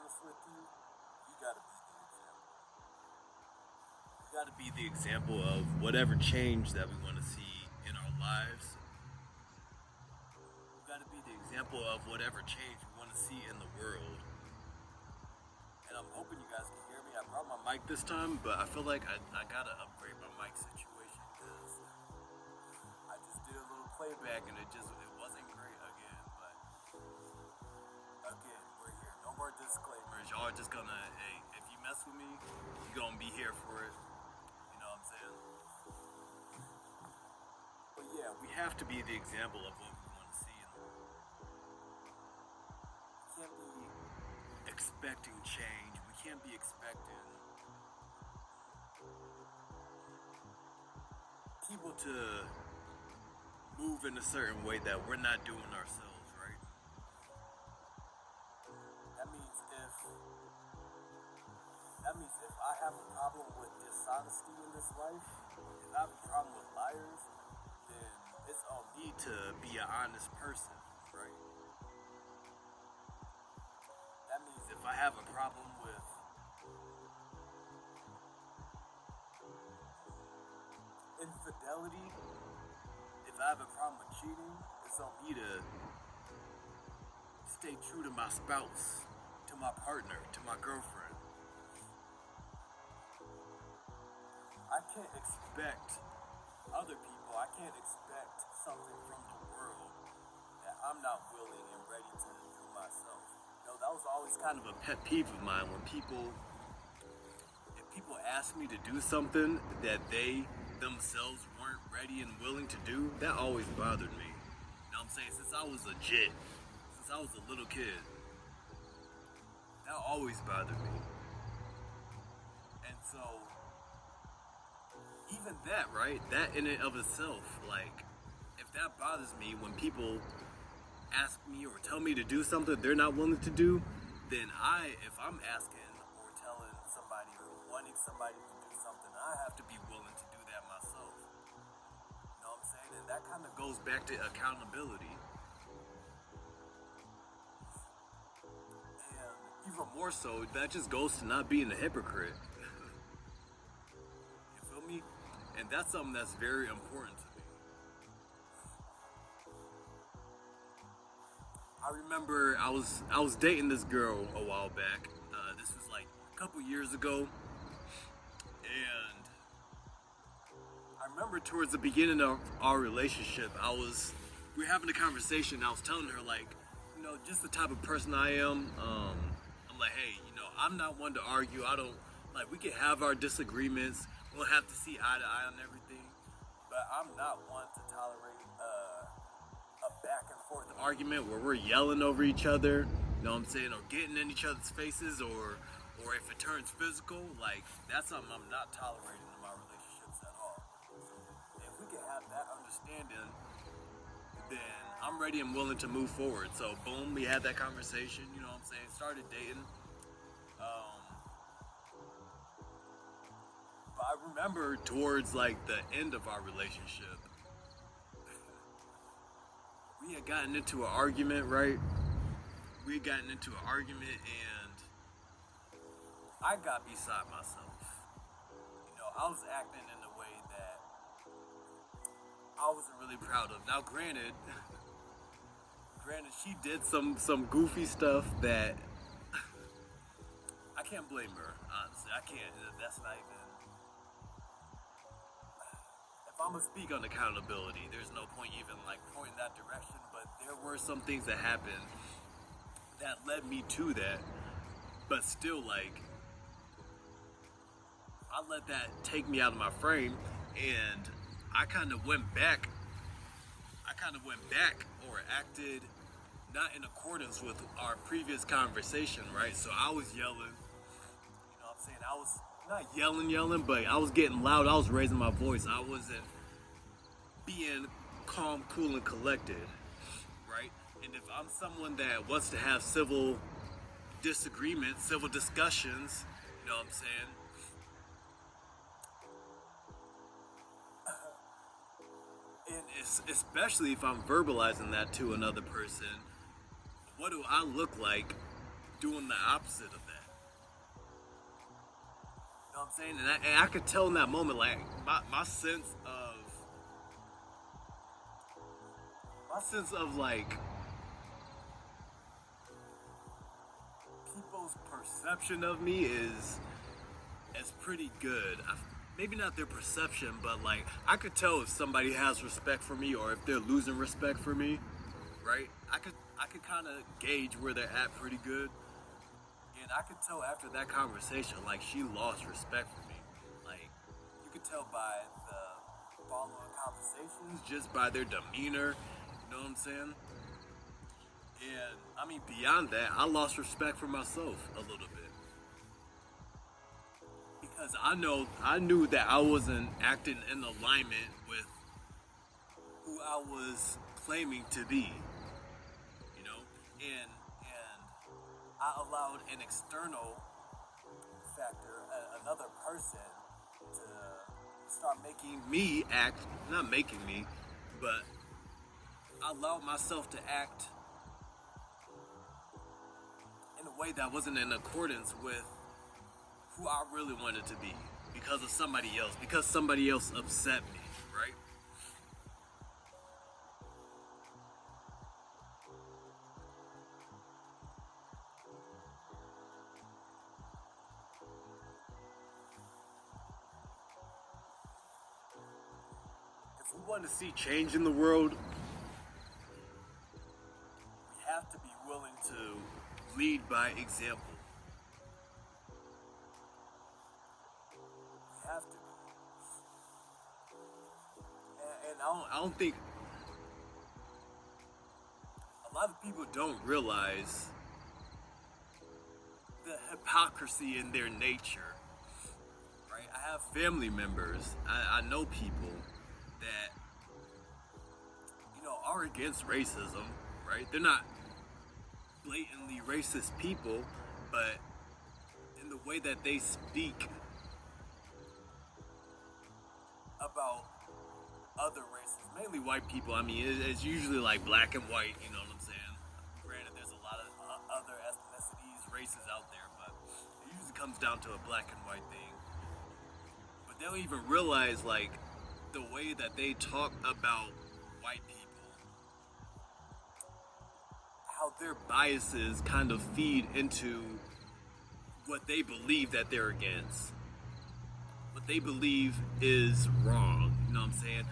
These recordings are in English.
honest with you gotta be the example. We got to be the example of whatever change that we want to see in our lives. We got to be the example of whatever change we want to see in the world. And I'm hoping you guys can hear me. I brought my mic this time, but I feel like I gotta upgrade my mic situation because I just did a little playback and it wasn't great again. But again, we're here. No more disclaimers. Y'all are just gonna, hey, if you mess with me, you're gonna be here for it. You know what I'm saying? But yeah, we have to be the example of what we want to see in the world. We can't be expecting change. We can't be expecting people to move in a certain way that we're not doing ourselves, right? That means if that means if I have a problem with dishonesty in this life, if I have a problem with liars, then It's on me to be an honest person, right? That means if I have a problem with infidelity, if I have a problem with cheating, it's on me to stay true to my spouse, to my partner, to my girlfriend. I can't expect other people, I can't expect something from the world that I'm not willing and ready to do myself. You know, that was always kind of a pet peeve of mine when if people ask me to do something that they themselves weren't ready and willing to do, that always bothered me. You know what I'm saying? Since I was legit, since I was a little kid, that always bothered me. And so, even that, right? That in and of itself, like, if that bothers me when people ask me or tell me to do something they're not willing to do, then if I'm asking or telling somebody or wanting somebody to do something, I have to be willing to do that myself. You know what I'm saying? And that kind of goes back to accountability. And even more so, that just goes to not being a hypocrite. You feel me? And that's something that's very important to me. I remember I was dating this girl a while back. This was like a couple years ago, and I remember towards the beginning of our relationship, we were having a conversation. I was telling her like, you know, just the type of person I am. I'm like, hey, you know, I'm not one to argue. I don't like. We can have our disagreements. We'll have to see eye to eye on everything, but I'm not one to tolerate a back and forth argument where we're yelling over each other, you know what I'm saying, or getting in each other's faces, or if it turns physical, like that's something I'm not tolerating in my relationships at all. So if we can have that understanding, then I'm ready and willing to move forward. So boom, we had that conversation, you know what I'm saying, started dating. But I remember towards like the end of our relationship, we had gotten into an argument, right? We had gotten into an argument and I got beside myself. You know, I was acting in a way that I wasn't really proud of. Now, granted, she did some goofy stuff that I can't blame her. Honestly, I can't. That's not even. If I'm gonna speak on accountability, there's no point even like pointing that direction. But there were some things that happened that led me to that. But still, like, I let that take me out of my frame, and I kind of went back. Or acted not in accordance with our previous conversation, right? So I was yelling. You know what I'm saying? I was not yelling, but I was getting loud. I was raising my voice. I wasn't being calm, cool, and collected, right? And if I'm someone that wants to have civil disagreements, civil discussions, you know what I'm saying? And especially if I'm verbalizing that to another person, what do I look like doing the opposite of that. You know what I'm saying? And I could tell in that moment, like my sense of like people's perception of me is pretty good. Maybe not their perception, but like I could tell if somebody has respect for me or if they're losing respect for me, right? I could kind of gauge where they're at pretty good. And I could tell after that conversation, like she lost respect for me. Like you could tell by the following conversations, just by their demeanor. You know what I'm saying? And I mean, beyond that, I lost respect for myself a little bit because I knew that I wasn't acting in alignment with who I was claiming to be. You know, and I allowed an external factor, another person, to start making me act, not making me, but I allowed myself to act in a way that wasn't in accordance with who I really wanted to be because of somebody else, because somebody else upset me, right? If we want to see change in the world, we have to be willing to lead by example. We have to be. And I don't think a lot of people don't realize the hypocrisy in their nature, right? I have family members, I know people that, you know, are against racism, right? They're not blatantly racist people, but in the way that they speak about other races, mainly white people. I mean, it's usually like black and white, you know what I'm saying? Granted, there's a lot of other ethnicities, races out there, but it usually comes down to a black and white thing. But they don't even realize, like, the way that they talk about white people, how their biases kind of feed into what they believe that they're against. What they believe is wrong, you know what I'm saying?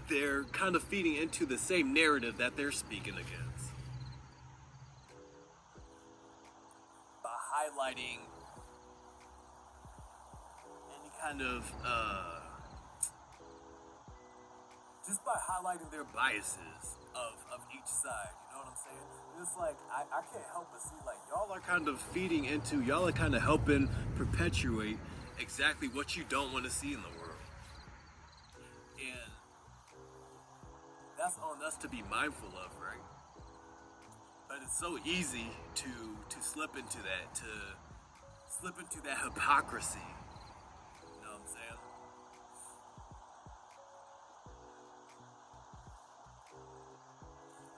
They're kind of feeding into the same narrative that they're speaking against. By highlighting any kind of, just by highlighting their biases of each side, you know what I'm saying? It's like, I can't help but see, like, y'all are kind of feeding into, y'all are kind of helping perpetuate exactly what you don't want to see in the world. And that's on us to be mindful of, right? But it's so easy to slip into that, hypocrisy. You know what I'm saying?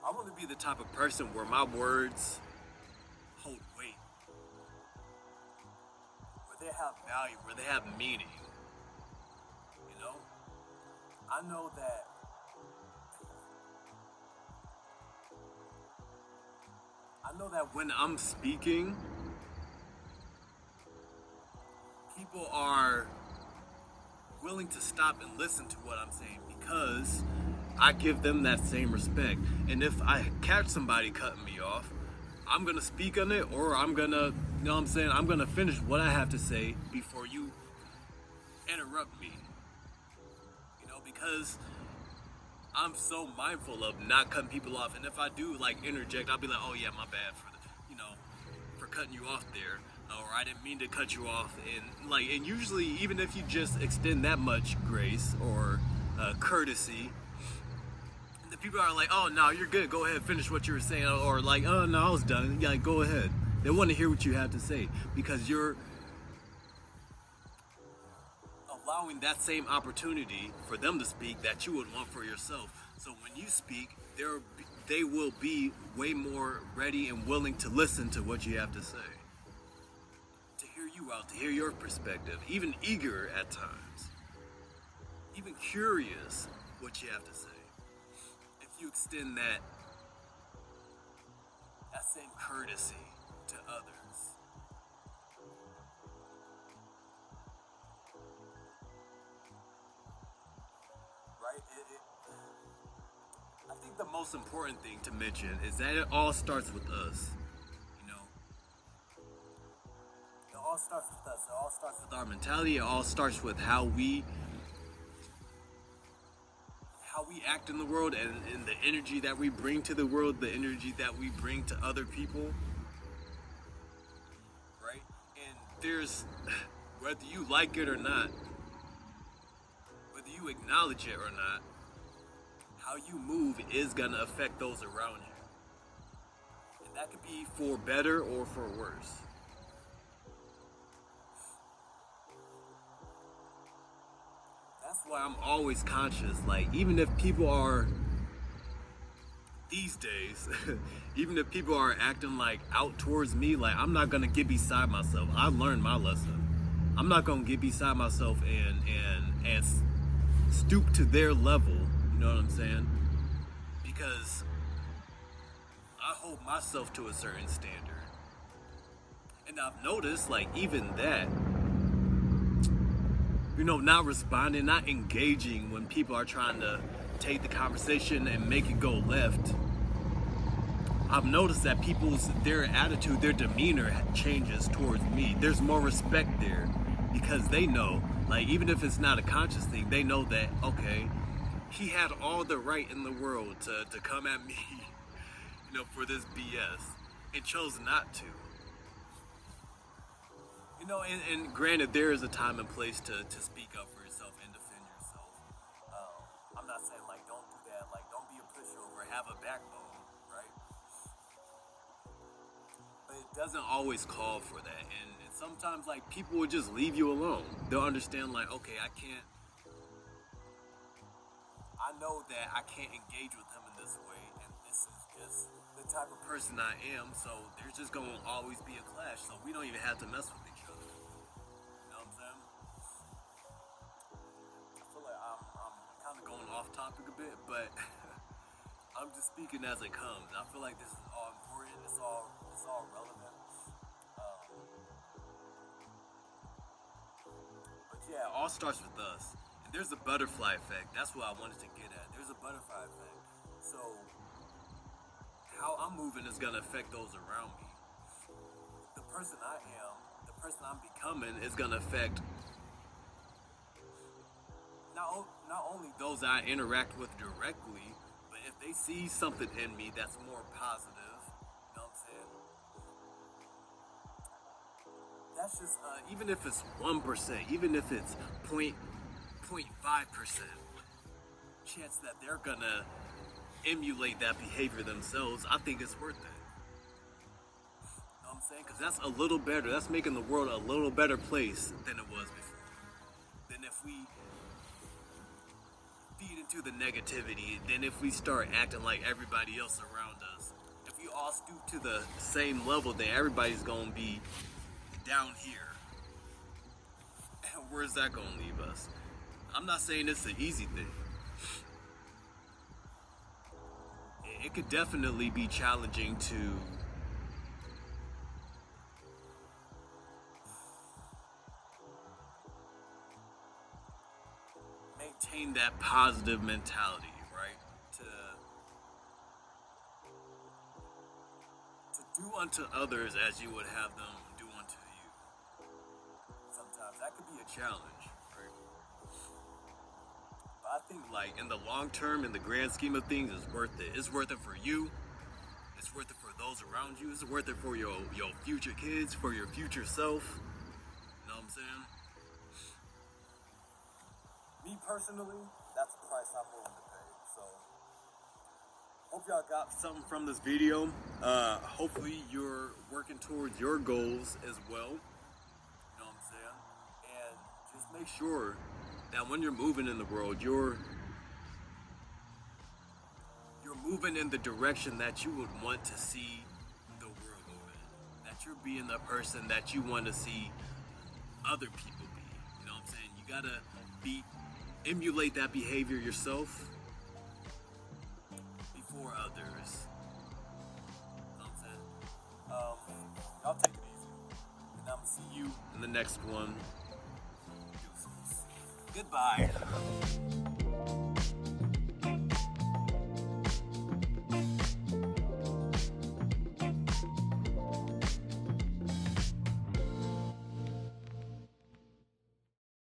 I want to be the type of person where my words hold weight, where they have value, where they have meaning. You know? I know that when I'm speaking, people are willing to stop and listen to what I'm saying because I give them that same respect. And if I catch somebody cutting me off, I'm gonna speak on it, or I'm gonna, you know what I'm saying, I'm gonna finish what I have to say before you interrupt me. You know, because I'm so mindful of not cutting people off. And if I do like interject, I'll be like, oh yeah, my bad for for cutting you off there. Or I didn't mean to cut you off. And usually even if you just extend that much grace or courtesy, the people are like, oh no, you're good, go ahead, finish what you were saying. Or like, oh no, I was done. Yeah, go ahead. They want to hear what you have to say because you're allowing that same opportunity for them to speak that you would want for yourself. So when you speak, they will be way more ready and willing to listen to what you have to say. you out, to hear your perspective, even eager at times, even curious what you have to say. If you extend that same courtesy to others. Right? I think the most important thing to mention is that it all starts with us. You know, it all starts with us. It all starts with our mentality. It all starts with how we act in the world, and the energy that we bring to the world, the energy that we bring to other people. Right? And there's, whether you like it or not, whether you acknowledge it or not, how you move is going to affect those around you. And that could be for better or for worse. That's why I'm always conscious, like, even if people are, these days, even if people are acting like out towards me, like, I'm not gonna get beside myself. I learned my lesson. I'm not gonna get beside myself and stoop to their level, you know what I'm saying? Because I hold myself to a certain standard. And I've noticed, like, even that, you know, not responding, not engaging when people are trying to take the conversation and make it go left. I've noticed that their attitude, their demeanor changes towards me. There's more respect there because they know, like, even if it's not a conscious thing, they know that, okay, he had all the right in the world to come at me, you know, for this BS, and chose not to. You know, and granted, there is a time and place to speak up for yourself and defend yourself. I'm not saying, like, don't do that. Like, don't be a pushover. Have a backbone, right? But it doesn't always call for that. And sometimes, like, people will just leave you alone. They'll understand, like, okay, I know that I can't engage with him in this way. And this is just the type of person I am. So there's just going to always be a clash. So we don't even have to mess with each other. Going off topic a bit, but I'm just speaking as it comes. I feel like this is all important. It's all relevant. But yeah, it all starts with us. And there's a butterfly effect. That's what I wanted to get at. There's a butterfly effect. So how I'm moving is gonna affect those around me. The person I am, the person I'm becoming, is gonna affect not only those I interact with directly, but if they see something in me that's more positive, you know what I'm saying? That's just, even if it's 1%, even if it's 0.5% chance that they're gonna emulate that behavior themselves, I think it's worth it. You know what I'm saying? Because that's a little better. That's making the world a little better place than it was before. Than if we feed into the negativity, then if we start acting like everybody else around us, if we all stoop to the same level, then everybody's gonna be down here. And where's that gonna leave us? I'm not saying it's an easy thing. It could definitely be challenging to maintain that positive mentality, right? To do unto others as you would have them do unto you. Sometimes that could be a challenge, right? But I think, like, in the long term, in the grand scheme of things, it's worth it. It's worth it for you. It's worth it for those around you. It's worth it for your future kids, for your future self. You know what I'm saying? Me personally, that's the price I'm willing to pay. So, hope y'all got something from this video. Hopefully you're working towards your goals as well. You know what I'm saying? And just make sure that when you're moving in the world, you're moving in the direction that you would want to see the world move in. That you're being the person that you want to see other people be. You know what I'm saying? You gotta emulate that behavior yourself before others. You know what I'm saying? Y'all take it easy. And I'm gonna see See you in the next one. you. Goodbye.